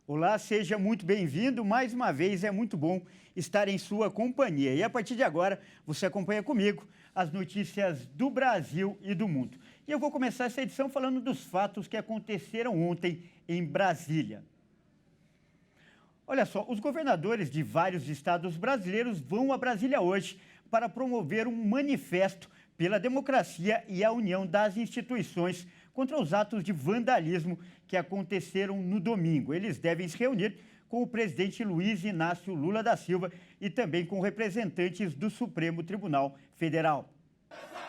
Olá, seja muito bem-vindo. Mais uma vez, é muito bom estar em sua companhia. E a partir de agora, você acompanha comigo as notícias do Brasil e do mundo. E eu vou começar essa edição falando dos fatos que aconteceram ontem em Brasília. Olha só, os governadores de vários estados brasileiros vão a Brasília hoje para promover um manifesto pela democracia e a união das instituições contra os atos de vandalismo que aconteceram no domingo. Eles devem se reunir com o presidente Luiz Inácio Lula da Silva e também com representantes do Supremo Tribunal Federal.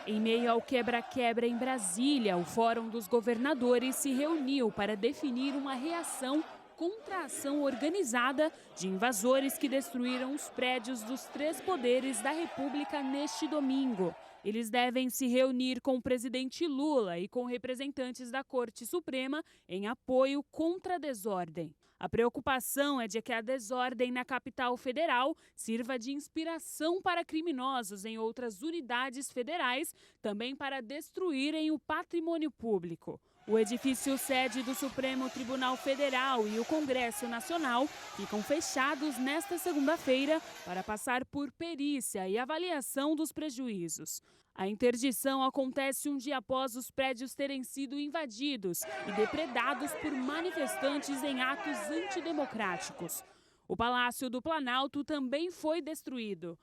Em meio ao quebra-quebra em Brasília, o Fórum dos Governadores se reuniu para definir uma reação contra a ação organizada de invasores que destruíram os prédios dos três poderes da República neste domingo. Eles devem se reunir com o presidente Lula e com representantes da Corte Suprema em apoio contra a desordem. A preocupação é de que a desordem na capital federal sirva de inspiração para criminosos em outras unidades federais, também para destruírem o patrimônio público. O edifício sede do Supremo Tribunal Federal e o Congresso Nacional ficam fechados nesta segunda-feira para passar por perícia e avaliação dos prejuízos. A interdição acontece um dia após os prédios terem sido invadidos e depredados por manifestantes em atos antidemocráticos. O Palácio do Planalto também foi destruído.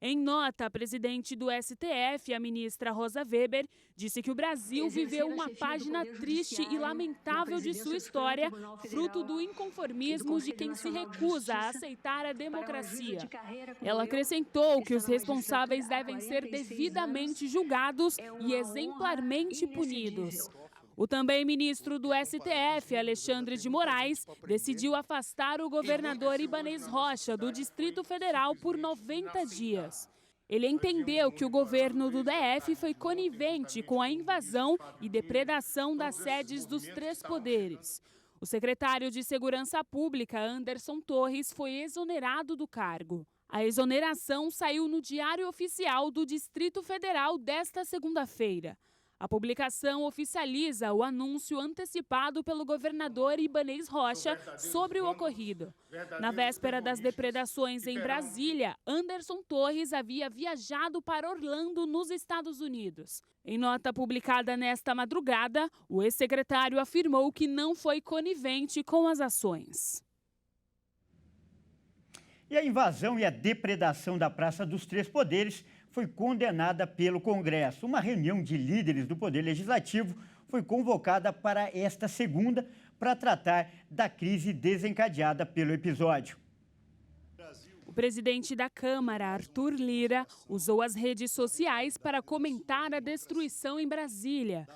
Em nota, a presidente do STF, a ministra Rosa Weber, disse que o Brasil viveu uma página triste e lamentável de sua história, fruto do inconformismo de quem se recusa a aceitar a democracia. Ela acrescentou que os responsáveis devem ser devidamente julgados e exemplarmente punidos. O também ministro do STF, Alexandre de Moraes, decidiu afastar o governador Ibanez Rocha do Distrito Federal por 90 dias. Ele entendeu que o governo do DF foi conivente com a invasão e depredação das sedes dos três poderes. O secretário de Segurança Pública, Anderson Torres, foi exonerado do cargo. A exoneração saiu no Diário Oficial do Distrito Federal desta segunda-feira. A publicação oficializa o anúncio antecipado pelo governador Ibanez Rocha sobre o ocorrido. Na véspera das depredações em Brasília, Anderson Torres havia viajado para Orlando, nos Estados Unidos. Em nota publicada nesta madrugada, o ex-secretário afirmou que não foi conivente com as ações. E a invasão e a depredação da Praça dos Três Poderes foi condenada pelo Congresso. Uma reunião de líderes do Poder Legislativo foi convocada para esta segunda para tratar da crise desencadeada pelo episódio. O presidente da Câmara, Arthur Lira, usou as redes sociais para comentar a destruição em Brasília.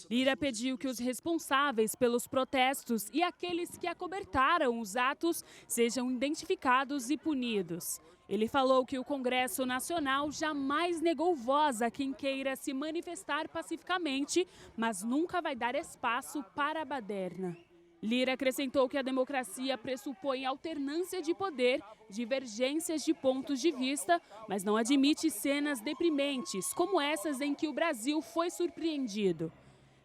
Lira pediu que os responsáveis pelos protestos e aqueles que acobertaram os atos sejam identificados e punidos. Ele falou que o Congresso Nacional jamais negou voz a quem queira se manifestar pacificamente, mas nunca vai dar espaço para a baderna. Lira acrescentou que a democracia pressupõe alternância de poder, divergências de pontos de vista, mas não admite cenas deprimentes, como essas em que o Brasil foi surpreendido.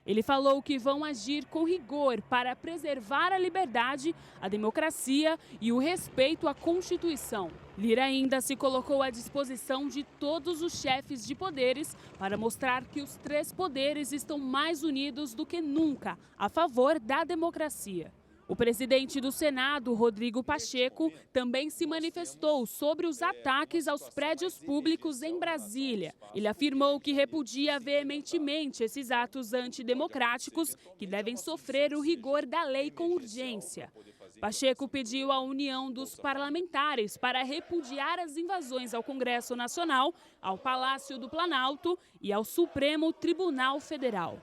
Ele falou que vão agir com rigor para preservar a liberdade, a democracia e o respeito à Constituição. Lira ainda se colocou à disposição de todos os chefes de poderes para mostrar que os três poderes estão mais unidos do que nunca a favor da democracia. O presidente do Senado, Rodrigo Pacheco, também se manifestou sobre os ataques aos prédios públicos em Brasília. Ele afirmou que repudia veementemente esses atos antidemocráticos que devem sofrer o rigor da lei com urgência. Pacheco pediu a união dos parlamentares para repudiar as invasões ao Congresso Nacional, ao Palácio do Planalto e ao Supremo Tribunal Federal.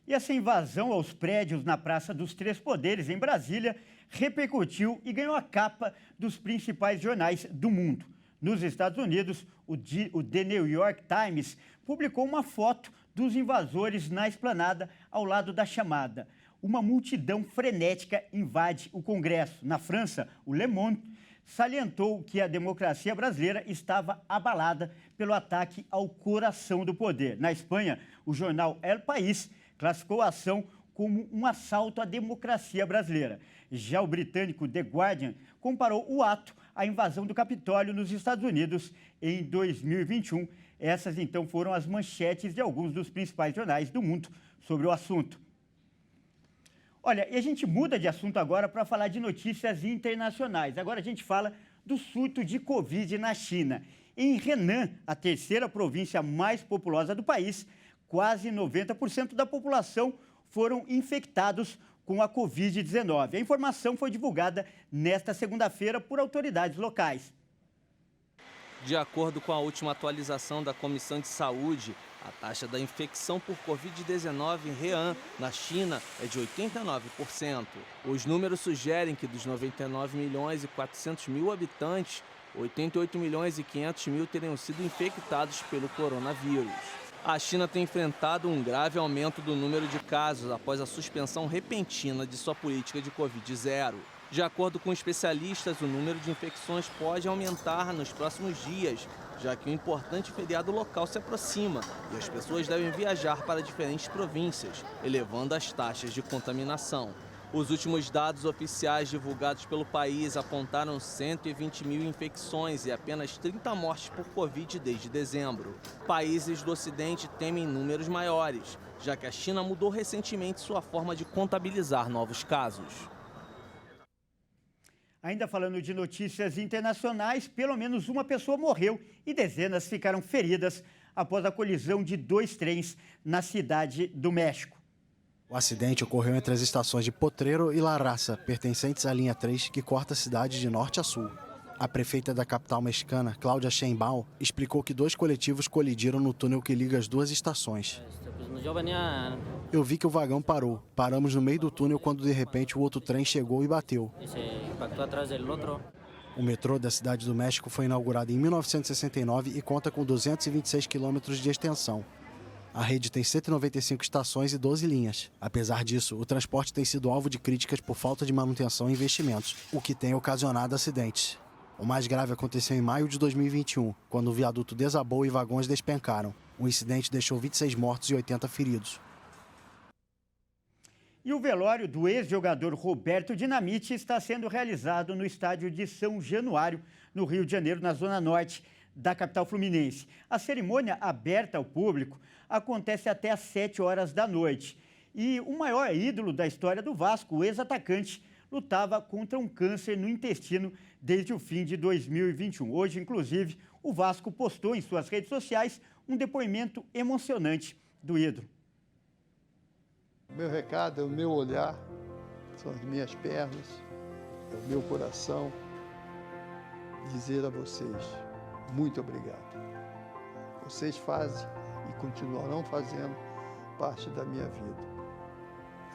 E essa invasão aos prédios na Praça dos Três Poderes, em Brasília, repercutiu e ganhou a capa dos principais jornais do mundo. Nos Estados Unidos, o The New York Times publicou uma foto dos invasores na esplanada ao lado da chamada. Uma multidão frenética invade o Congresso. Na França, o Le Monde salientou que a democracia brasileira estava abalada pelo ataque ao coração do poder. Na Espanha, o jornal El País classificou a ação como um assalto à democracia brasileira. Já o britânico The Guardian comparou o ato à invasão do Capitólio nos Estados Unidos em 2021. Essas, então, foram as manchetes de alguns dos principais jornais do mundo sobre o assunto. Olha, e a gente muda de assunto agora para falar de notícias internacionais. Agora a gente fala do surto de Covid na China. Em Henan, a terceira província mais populosa do país, quase 90% da população foram infectados com a Covid-19. A informação foi divulgada nesta segunda-feira por autoridades locais. De acordo com a última atualização da Comissão de Saúde, a taxa da infecção por Covid-19 em Henan, na China, é de 89%. Os números sugerem que dos 99 milhões e 400 mil habitantes, 88 milhões e 500 mil teriam sido infectados pelo coronavírus. A China tem enfrentado um grave aumento do número de casos após a suspensão repentina de sua política de Covid-0. De acordo com especialistas, o número de infecções pode aumentar nos próximos dias, já que um importante feriado local se aproxima e as pessoas devem viajar para diferentes províncias, elevando as taxas de contaminação. Os últimos dados oficiais divulgados pelo país apontaram 120 mil infecções e apenas 30 mortes por Covid desde dezembro. Países do Ocidente temem números maiores, já que a China mudou recentemente sua forma de contabilizar novos casos. Ainda falando de notícias internacionais, pelo menos uma pessoa morreu e dezenas ficaram feridas após a colisão de 2 trens na cidade do México. O acidente ocorreu entre as estações de Potrero e La Raza, pertencentes à linha 3, que corta a cidade de norte a sul. A prefeita da capital mexicana, Claudia Sheinbaum, explicou que 2 coletivos colidiram no túnel que liga as 2 estações. Eu vi que o vagão parou. Paramos no meio do túnel quando, de repente, o outro trem chegou e bateu. O metrô da Cidade do México foi inaugurado em 1969 e conta com 226 quilômetros de extensão. A rede tem 195 estações e 12 linhas. Apesar disso, o transporte tem sido alvo de críticas por falta de manutenção e investimentos, o que tem ocasionado acidentes. O mais grave aconteceu em maio de 2021, quando o viaduto desabou e vagões despencaram. O incidente deixou 26 mortos e 80 feridos. E o velório do ex-jogador Roberto Dinamite está sendo realizado no estádio de São Januário, no Rio de Janeiro, na zona norte da capital fluminense. A cerimônia, aberta ao público, acontece até às 7 horas da noite. E o maior ídolo da história do Vasco, o ex-atacante, lutava contra um câncer no intestino desde o fim de 2021. Hoje, inclusive, o Vasco postou em suas redes sociais um depoimento emocionante do ídolo. O meu recado é o meu olhar, são as minhas pernas, é o meu coração. Dizer a vocês, muito obrigado. Vocês fazem e continuarão fazendo parte da minha vida.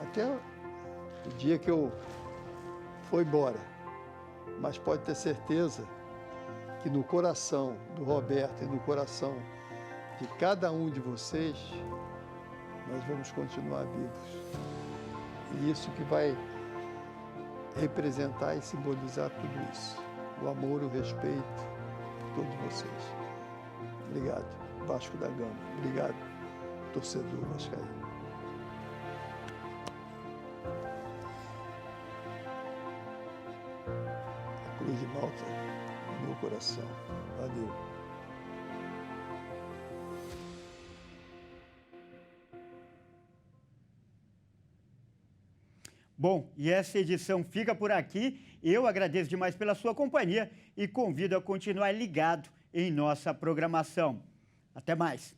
Até o dia que eu for embora. Mas pode ter certeza que no coração do Roberto e no coração de cada um de vocês, nós vamos continuar vivos. E isso que vai representar e simbolizar tudo isso. O amor, o respeito por todos vocês. Obrigado, Vasco da Gama. Obrigado, torcedor vascaíno. A Cruz de Malta no meu coração. Valeu. Bom, e essa edição fica por aqui. Eu agradeço demais pela sua companhia e convido a continuar ligado em nossa programação. Até mais.